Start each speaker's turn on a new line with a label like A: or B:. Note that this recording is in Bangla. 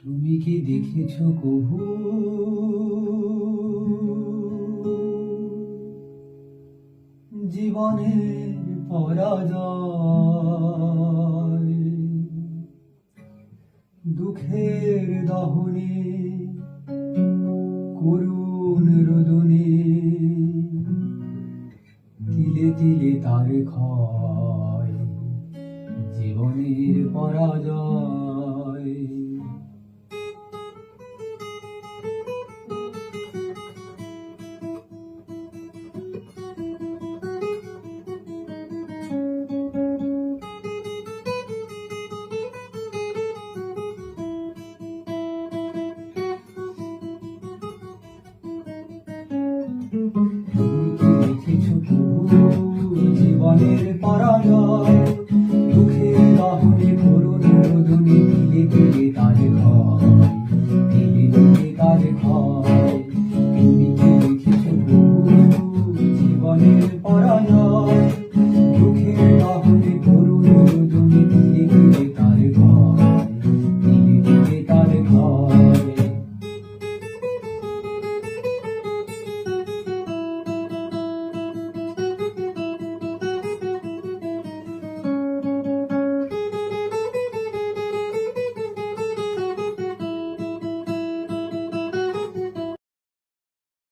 A: তুমি কি দেখেছো কভু জীবনের পরাজয়? দুঃখের দহনে করুণ রোদনে তিলে তিলে তার ক্ষয়, জীবনের পরাজয়। জীবনের পরাজয়, দুঃখের দহনে করুণ রোদনে তিলে তিলে তার ক্ষয়, তিলে তিলে তার ক্ষয়। তুমি কি দেখেছো জীবনের পরাজয়?